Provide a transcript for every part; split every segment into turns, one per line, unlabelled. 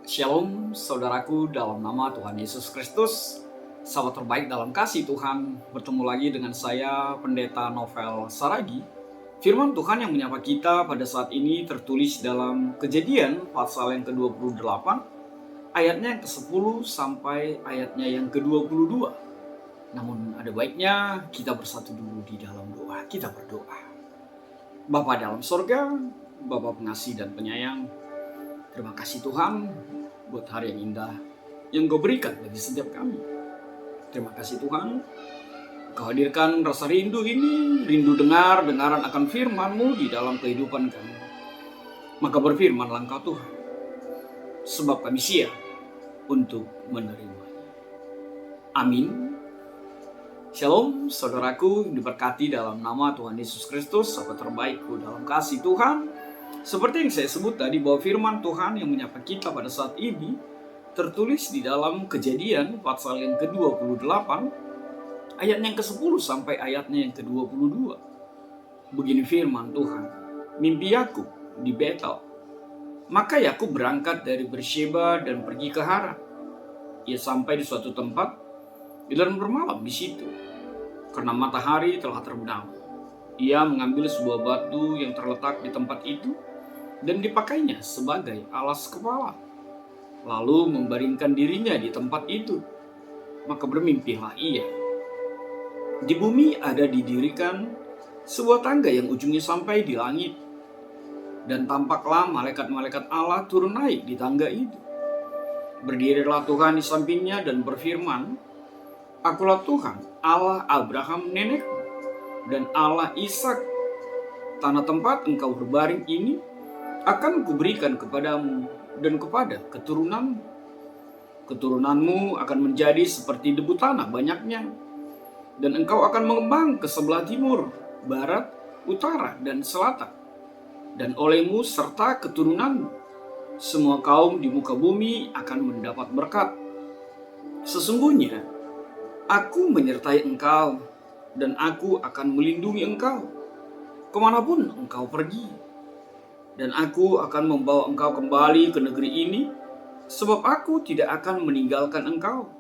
Shalom saudaraku dalam nama Tuhan Yesus Kristus. Sahabat terbaik dalam kasih Tuhan, bertemu lagi dengan saya Pendeta Novel Saragi. Firman Tuhan yang menyapa kita pada saat ini tertulis dalam Kejadian pasal yang ke-28, ayatnya yang ke-10 sampai ayatnya yang ke-22. Namun ada baiknya kita bersatu dulu di dalam doa. Kita berdoa. Bapa dalam sorga, Bapa pengasih dan penyayang, terima kasih Tuhan buat hari yang indah yang Kau berikan bagi setiap kami. Terima kasih Tuhan, Kau hadirkan rasa rindu ini, rindu dengaran akan firman-Mu di dalam kehidupan kami. Maka berfirmanlah Engkau Tuhan, sebab kami siap untuk menerima. Amin. Shalom saudaraku yang diberkati dalam nama Tuhan Yesus Kristus, sahabat terbaikku dalam kasih Tuhan. Seperti yang saya sebut tadi, bahwa firman Tuhan yang menyapa kita pada saat ini tertulis di dalam Kejadian pasal yang ke-28 ayat yang ke-10 sampai ayatnya yang ke-22. Begini firman Tuhan, mimpi Yakub di Betel. Maka Yakub berangkat dari Bersheba dan pergi ke Haran. Ia sampai di suatu tempat dan bermalam di situ karena matahari telah terbenam. Ia mengambil sebuah batu yang terletak di tempat itu dan dipakainya sebagai alas kepala, lalu membaringkan dirinya di tempat itu. Maka bermimpilah ia. Di bumi ada didirikan sebuah tangga yang ujungnya sampai di langit, dan tampaklah malaikat-malaikat Allah turun naik di tangga itu. Berdirilah Tuhan di sampingnya dan berfirman, Akulah Tuhan, Allah Abraham nenekmu, dan Allah Ishak. Tanah tempat engkau berbaring ini akan kuberikan kepadamu dan kepada keturunanmu. Keturunanmu akan menjadi seperti debu tanah banyaknya, dan engkau akan mengembang ke sebelah timur, barat, utara, dan selatan. Dan olehmu serta keturunanmu, semua kaum di muka bumi akan mendapat berkat. Sesungguhnya, Aku menyertai engkau, dan aku akan melindungi engkau kemanapun engkau pergi. Dan aku akan membawa engkau kembali ke negeri ini, sebab aku tidak akan meninggalkan engkau,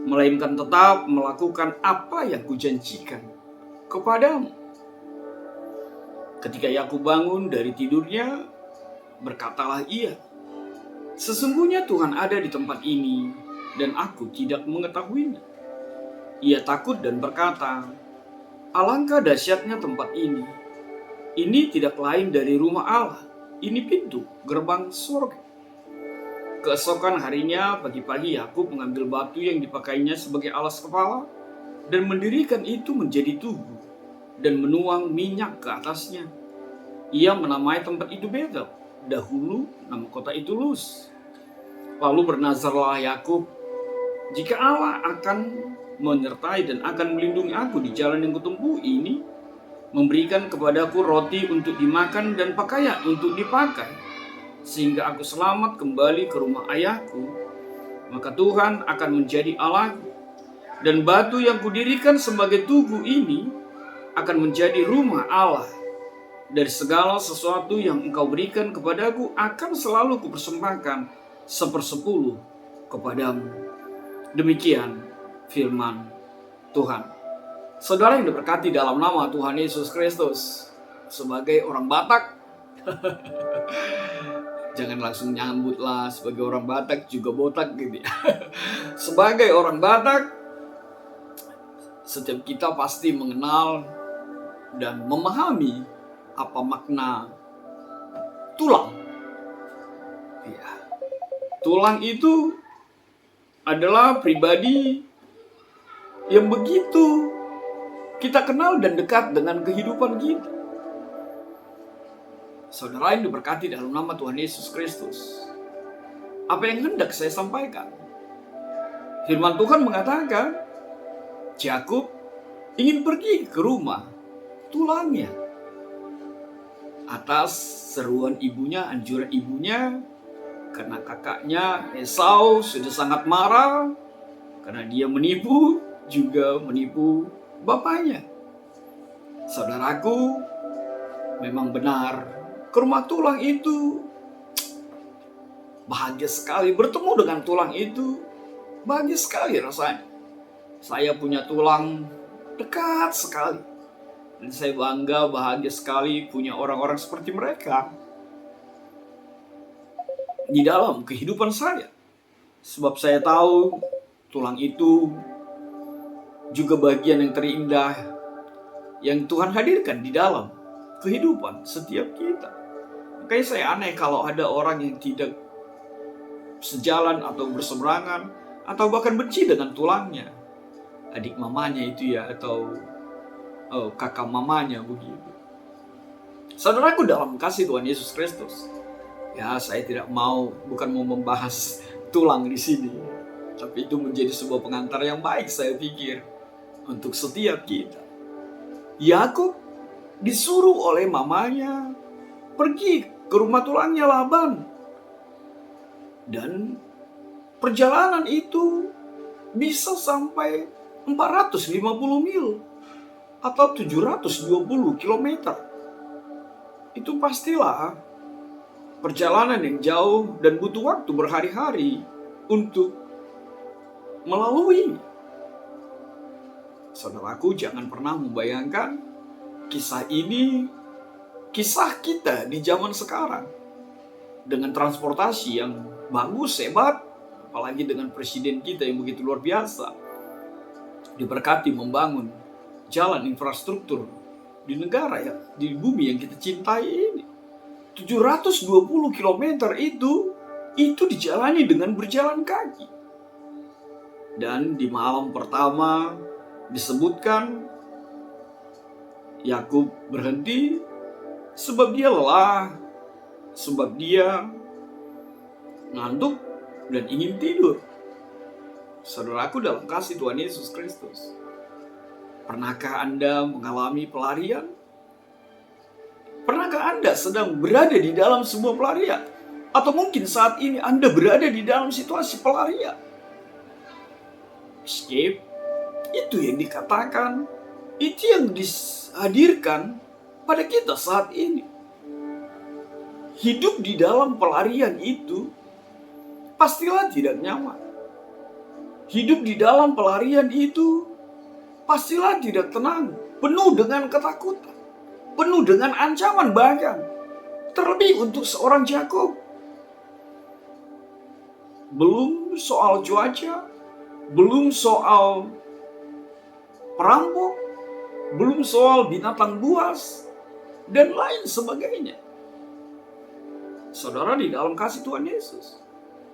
melainkan tetap melakukan apa yang kujanjikan kepadamu. Ketika Yakub bangun dari tidurnya, berkatalah ia, Sesungguhnya Tuhan ada di tempat ini, dan aku tidak mengetahuinya. Ia takut dan berkata, Alangkah dahsyatnya tempat ini. Ini tidak lain dari rumah Allah. Ini pintu gerbang surga. Keesokan harinya, pagi-pagi Yakub mengambil batu yang dipakainya sebagai alas kepala dan mendirikan itu menjadi tugu dan menuang minyak ke atasnya. Ia menamai tempat itu Betel. Dahulu nama kota itu Luz. Lalu bernazarlah Yakub, jika Allah akan menyertai dan akan melindungi aku di jalan yang kutempuh ini, memberikan kepadaku roti untuk dimakan dan pakaian untuk dipakai, sehingga aku selamat kembali ke rumah ayahku, maka Tuhan akan menjadi Allahku, dan batu yang kudirikan sebagai tugu ini akan menjadi rumah Allah. Dari segala sesuatu yang engkau berikan kepadaku akan selalu kupersembahkan 1/10 kepadamu. Demikian firman Tuhan. Saudara yang diberkati dalam nama Tuhan Yesus Kristus, sebagai orang Batak, jangan langsung nyambut lah, sebagai orang Batak juga botak gitu ya. Sebagai orang Batak, setiap kita pasti mengenal dan memahami apa makna tulang. Ya. Tulang itu adalah pribadi yang begitu kita kenal dan dekat dengan kehidupan kita. Saudara yang diberkati dalam nama Tuhan Yesus Kristus, apa yang hendak saya sampaikan? Firman Tuhan mengatakan, Yakub ingin pergi ke rumah tulangnya. Atas seruan ibunya, anjuran ibunya, karena kakaknya Esau sudah sangat marah, karena dia menipu bapaknya. Saudaraku, memang benar, ke rumah tulang itu bahagia sekali bertemu dengan tulang itu. Bahagia sekali rasanya. Saya punya tulang dekat sekali. Dan saya bangga, bahagia sekali punya orang-orang seperti mereka di dalam kehidupan saya. Sebab saya tahu tulang itu juga bagian yang terindah yang Tuhan hadirkan di dalam kehidupan setiap kita. Makanya saya aneh kalau ada orang yang tidak sejalan atau berseberangan atau bahkan benci dengan tulangnya. Adik mamanya itu ya, atau kakak mamanya begitu. Saudaraku dalam kasih Tuhan Yesus Kristus. Ya, saya tidak bukan mau membahas tulang di sini. Tapi itu menjadi sebuah pengantar yang baik saya pikir untuk setiap kita. Yakub disuruh oleh mamanya pergi ke rumah tulangnya Laban. Dan perjalanan itu bisa sampai 450 mil atau 720 km. Itu pastilah perjalanan yang jauh dan butuh waktu berhari-hari untuk melalui. Saudaraku, jangan pernah membayangkan kisah ini, kisah kita di zaman sekarang dengan transportasi yang bagus, hebat, apalagi dengan presiden kita yang begitu luar biasa, diberkati membangun jalan infrastruktur di negara ya, di bumi yang kita cintai ini. 720 km itu dijalani dengan berjalan kaki. Dan di malam pertama disebutkan Yakub berhenti sebab dia lelah, sebab dia ngantuk dan ingin tidur. Saudaraku dalam kasih Tuhan Yesus Kristus, pernahkah Anda mengalami pelarian? Pernahkah Anda sedang berada di dalam sebuah pelarian? Atau mungkin saat ini Anda berada di dalam situasi pelarian? Escape, itu yang dikatakan, itu yang dihadirkan pada kita saat ini. Hidup di dalam pelarian itu pastilah tidak nyaman. Hidup di dalam pelarian itu pastilah tidak tenang, penuh dengan ketakutan, penuh dengan ancaman bahkan. Terlebih untuk seorang Yakub. Belum soal cuaca, belum soal perampok, belum soal binatang buas, dan lain sebagainya. Saudara di dalam kasih Tuhan Yesus.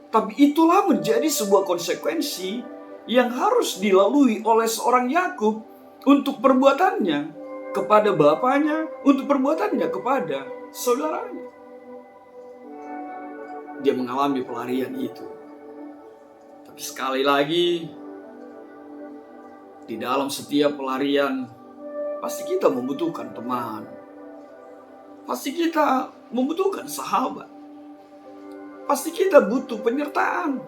Tapi itulah menjadi sebuah konsekuensi yang harus dilalui oleh seorang Yakub untuk perbuatannya kepada bapaknya, untuk perbuatannya kepada saudaranya. Dia mengalami pelarian itu. Tapi sekali lagi, di dalam setiap pelarian, pasti kita membutuhkan teman. Pasti kita membutuhkan sahabat. Pasti kita butuh penyertaan.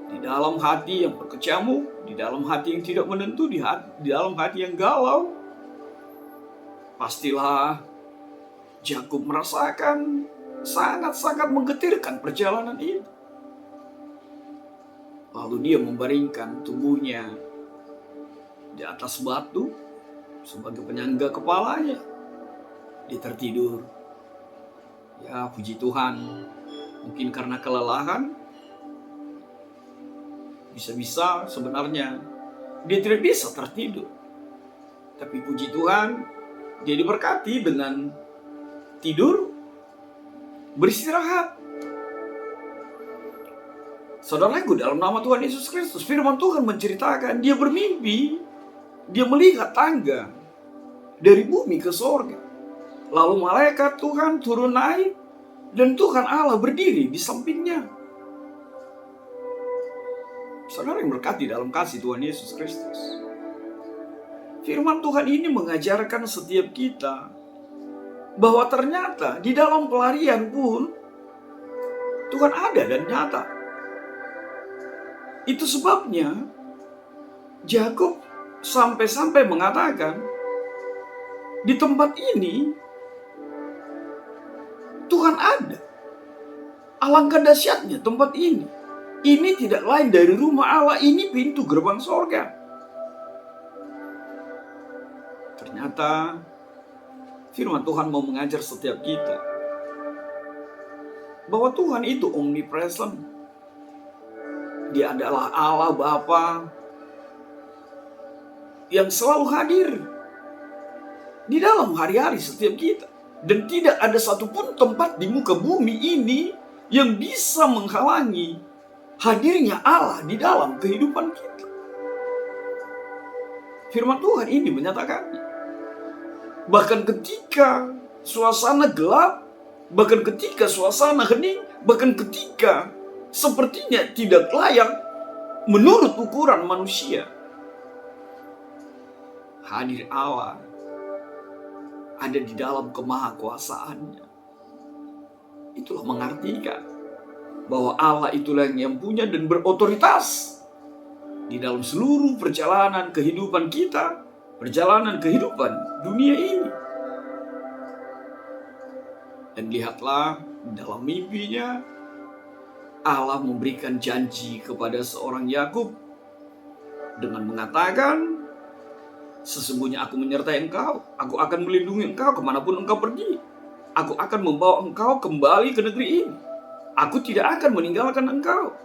Di dalam hati yang berkecamuk, di dalam hati yang tidak menentu, di dalam hati yang galau, pastilah Yakub merasakan sangat-sangat menggetirkan perjalanan itu. Lalu dia membaringkan tubuhnya di atas batu sebagai penyangga kepalanya. Dia tertidur. Ya, puji Tuhan, mungkin karena kelelahan, bisa-bisa sebenarnya dia tidak bisa tertidur. Tapi puji Tuhan, dia diberkati dengan tidur, beristirahat. Saudaraku, dalam nama Tuhan Yesus Kristus, firman Tuhan menceritakan dia bermimpi, dia melihat tangga dari bumi ke sorga. Lalu malaikat Tuhan turun naik dan Tuhan Allah berdiri di sampingnya. Saudara yang berkati dalam kasih Tuhan Yesus Kristus. Firman Tuhan ini mengajarkan setiap kita bahwa ternyata di dalam pelarian pun Tuhan ada dan nyata. Itu sebabnya Yakub sampai-sampai mengatakan, di tempat ini Tuhan ada. Alangkah dahsyatnya tempat ini. Ini tidak lain dari rumah Allah, ini pintu gerbang sorga. Ternyata firman Tuhan mau mengajar setiap kita bahwa Tuhan itu omnipresent. Dia adalah Allah Bapa yang selalu hadir di dalam hari-hari setiap kita. Dan tidak ada satupun tempat di muka bumi ini yang bisa menghalangi hadirnya Allah di dalam kehidupan kita. Firman Tuhan ini menyatakannya. Bahkan ketika suasana gelap, bahkan ketika suasana hening, bahkan ketika sepertinya tidak layak menurut ukuran manusia, hadir Allah ada di dalam kemahakuasaannya. Itulah mengartikan bahwa Allah itulah yang punya dan berotoritas di dalam seluruh perjalanan kehidupan kita, perjalanan kehidupan dunia ini. Dan lihatlah dalam mimpinya Allah memberikan janji kepada seorang Yakub dengan mengatakan, sesungguhnya aku menyertai engkau, aku akan melindungi engkau kemanapun engkau pergi. Aku akan membawa engkau kembali ke negeri ini. Aku tidak akan meninggalkan engkau.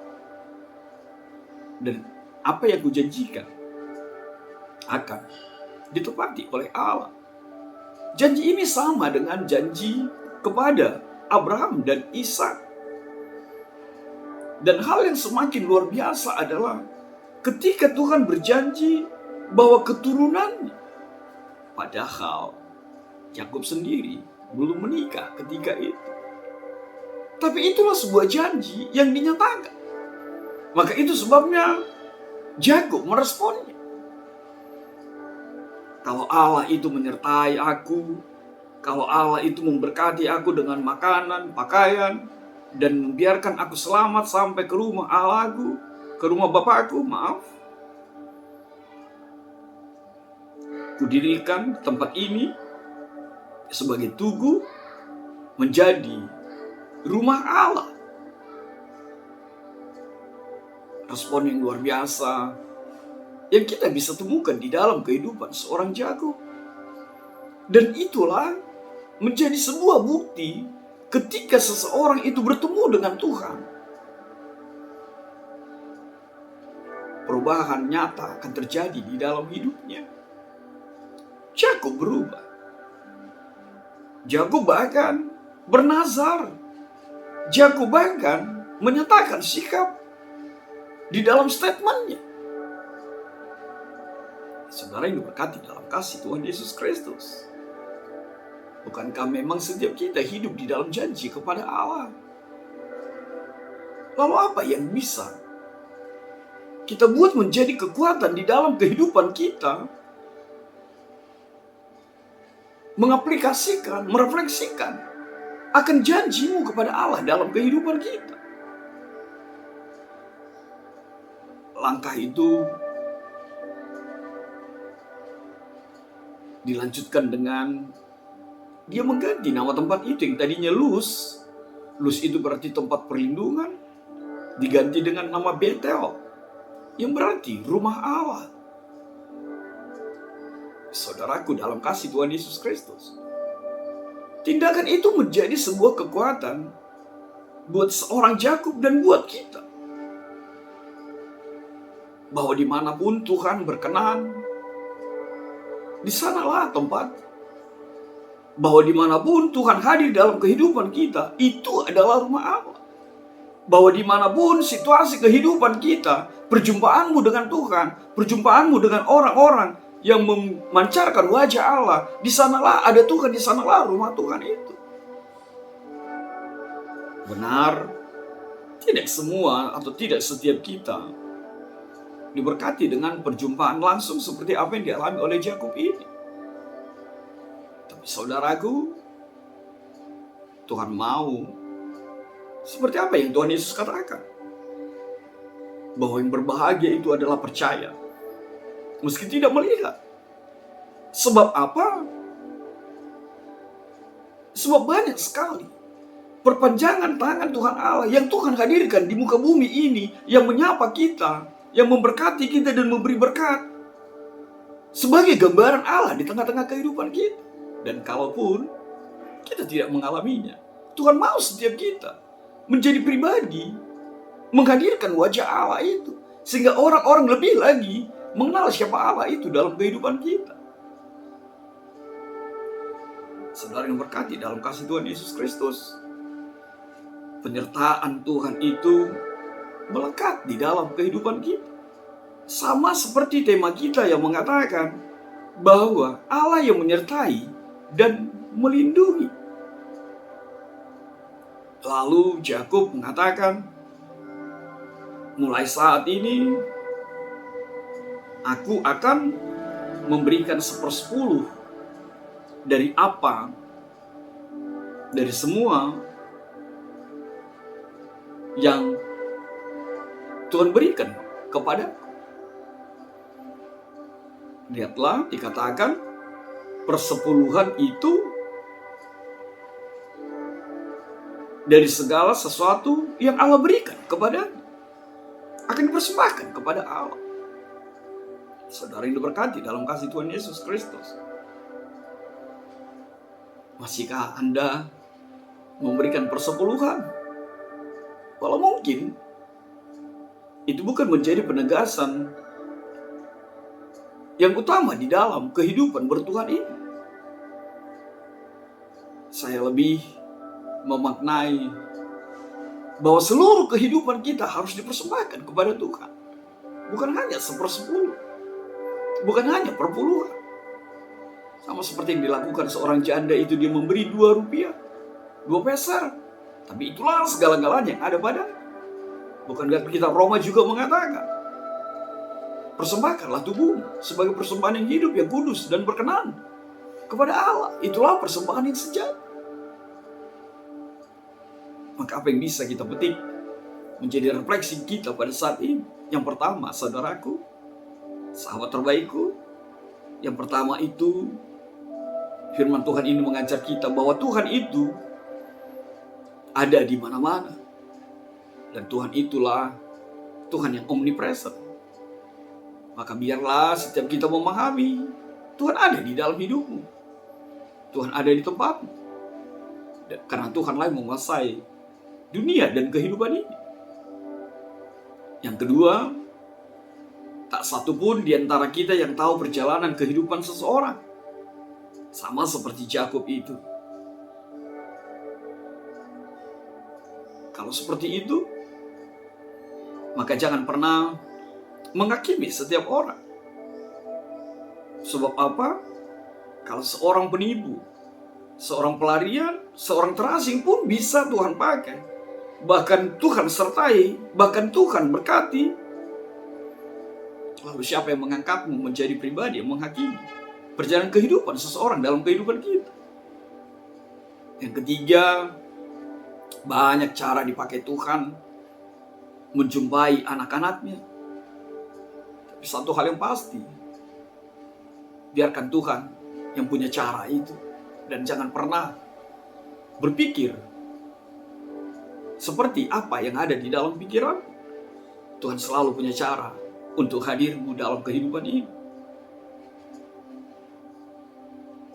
Dan apa yang kujanjikan akan ditepati oleh Allah. Janji ini sama dengan janji kepada Abraham dan Ishak. Dan hal yang semakin luar biasa adalah ketika Tuhan berjanji bahwa keturunannya, padahal Yakub sendiri belum menikah ketika itu. Tapi itulah sebuah janji yang dinyatakan. Maka itu sebabnya Yakub meresponnya. Kalau Allah itu menyertai aku, kalau Allah itu memberkati aku dengan makanan, pakaian, dan membiarkan aku selamat sampai ke rumah Allahku, ke rumah Bapakku, kudirikan tempat ini sebagai tugu menjadi rumah Allah. Respon yang luar biasa yang kita bisa temukan di dalam kehidupan seorang Yakub. Dan itulah menjadi sebuah bukti ketika seseorang itu bertemu dengan Tuhan. Perubahan nyata akan terjadi di dalam hidupnya. Yakub berubah. Yakub bahkan bernazar. Yakub bahkan menyatakan sikap di dalam statementnya. Saudara yang diberkati dalam kasih Tuhan Yesus Kristus. Bukankah memang setiap kita hidup di dalam janji kepada Allah? Lalu apa yang bisa kita buat menjadi kekuatan di dalam kehidupan kita? Mengaplikasikan, merefleksikan akan janjimu kepada Allah dalam kehidupan kita. Langkah itu dilanjutkan dengan dia mengganti nama tempat itu yang tadinya Luz. Luz itu berarti tempat perlindungan, diganti dengan nama Betel yang berarti rumah Allah. Saudaraku dalam kasih Tuhan Yesus Kristus, tindakan itu menjadi sebuah kekuatan buat seorang Yakub dan buat kita. Bahwa dimanapun Tuhan berkenan, di sanalah tempat. Bahwa dimanapun Tuhan hadir dalam kehidupan kita, itu adalah rumah Allah. Bahwa dimanapun situasi kehidupan kita, perjumpaanmu dengan Tuhan, perjumpaanmu dengan orang-orang yang memancarkan wajah Allah, di sanalah ada Tuhan, di sanalah rumah Tuhan itu. Benar, tidak semua atau tidak setiap kita diberkati dengan perjumpaan langsung seperti apa yang dialami oleh Yakub ini. Tapi saudaraku, Tuhan mau seperti apa yang Tuhan Yesus katakan, bahwa yang berbahagia itu adalah percaya meski tidak melihat. Sebab apa? Sebab banyak sekali perpanjangan tangan Tuhan Allah yang Tuhan hadirkan di muka bumi ini, yang menyapa kita, yang memberkati kita dan memberi berkat sebagai gambaran Allah di tengah-tengah kehidupan kita. Dan kalaupun kita tidak mengalaminya, Tuhan mau setiap kita menjadi pribadi menghadirkan wajah Allah itu, sehingga orang-orang lebih lagi mengenal siapa Allah itu dalam kehidupan kita. Saudara yang berkati dalam kasih Tuhan Yesus Kristus, penyertaan Tuhan itu melekat di dalam kehidupan kita. Sama seperti tema kita yang mengatakan bahwa Allah yang menyertai dan melindungi. Lalu Yakub mengatakan, mulai saat ini aku akan memberikan 1/10 dari apa, dari semua yang Tuhan berikan kepada. Lihatlah, dikatakan 1/10 itu dari segala sesuatu yang Allah berikan kepada, akan dipersembahkan kepada Allah. Saudara yang diberkati dalam kasih Tuhan Yesus Kristus, masihkah Anda memberikan 1/10? Walau mungkin itu bukan menjadi penegasan yang utama di dalam kehidupan bertuhan ini. Saya lebih memaknai bahwa seluruh kehidupan kita harus dipersembahkan kepada Tuhan. Bukan hanya 1/10, bukan hanya perpuluhan. Sama seperti yang dilakukan seorang janda itu, dia memberi 2 rupiah, 2 peser. Tapi itulah segala-galanya yang ada pada. Bukankah kitab Roma juga mengatakan, persembahkanlah tubuhmu sebagai persembahan yang hidup, yang kudus dan berkenan kepada Allah. Itulah persembahan yang sejati. Maka apa yang bisa kita petik menjadi refleksi kita pada saat ini? Yang pertama, saudaraku, sahabat terbaikku, yang pertama itu firman Tuhan ini mengajar kita bahwa Tuhan itu ada di mana-mana. Dan Tuhan itulah Tuhan yang omnipresent. Maka biarlah setiap kita memahami Tuhan ada di dalam hidupmu. Tuhan ada di tempatmu. Dan karena Tuhanlah yang menguasai dunia dan kehidupan ini. Yang kedua, tak satu pun di antara kita yang tahu perjalanan kehidupan seseorang. Sama seperti Yakub itu. Kalau seperti itu, maka jangan pernah menghakimi setiap orang. Sebab apa? Kalau seorang penipu, seorang pelarian, seorang terasing pun bisa Tuhan pakai. Bahkan Tuhan sertai, bahkan Tuhan berkati. Lalu siapa yang mengangkatmu menjadi pribadi yang menghakimi perjalanan kehidupan seseorang dalam kehidupan kita? Yang ketiga, banyak cara dipakai Tuhan menjumpai anak-anaknya. Tapi satu hal yang pasti, biarkan Tuhan yang punya cara itu. Dan jangan pernah berpikir seperti apa yang ada di dalam pikiran. Tuhan selalu punya cara untuk hadirmu dalam kehidupan ini.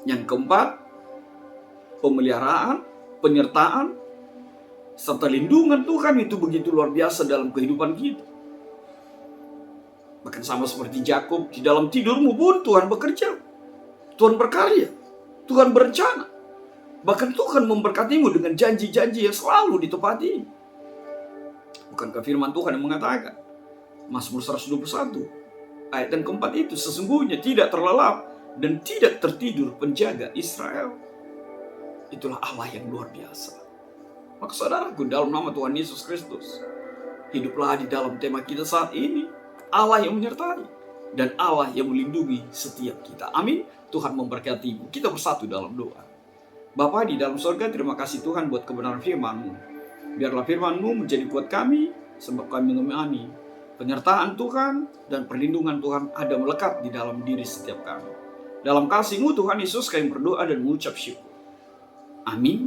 Yang keempat, pemeliharaan, penyertaan, serta lindungan Tuhan itu begitu luar biasa dalam kehidupan kita. Bahkan sama seperti Yakub, di dalam tidurmu pun Tuhan bekerja. Tuhan berkarya, Tuhan berencana. Bahkan Tuhan memberkatimu dengan janji-janji yang selalu ditepati. Bukankah firman Tuhan yang mengatakan, Mazmur 121 ayat yang keempat itu, sesungguhnya tidak terlelap dan tidak tertidur penjaga Israel. Itulah Allah yang luar biasa. Maka saudaraku, dalam nama Tuhan Yesus Kristus, hiduplah di dalam tema kita saat ini, Allah yang menyertai dan Allah yang melindungi setiap kita. Amin. Tuhan memberkatimu. Kita bersatu dalam doa. Bapa di dalam surga, terima kasih Tuhan buat kebenaran firman-Mu. Biarlah firman-Mu menjadi kuat kami, sebab kami mengimani penyertaan Tuhan dan perlindungan Tuhan ada melekat di dalam diri setiap kami. Dalam kasih-Mu Tuhan Yesus, kami berdoa dan mengucap syukur. Amin.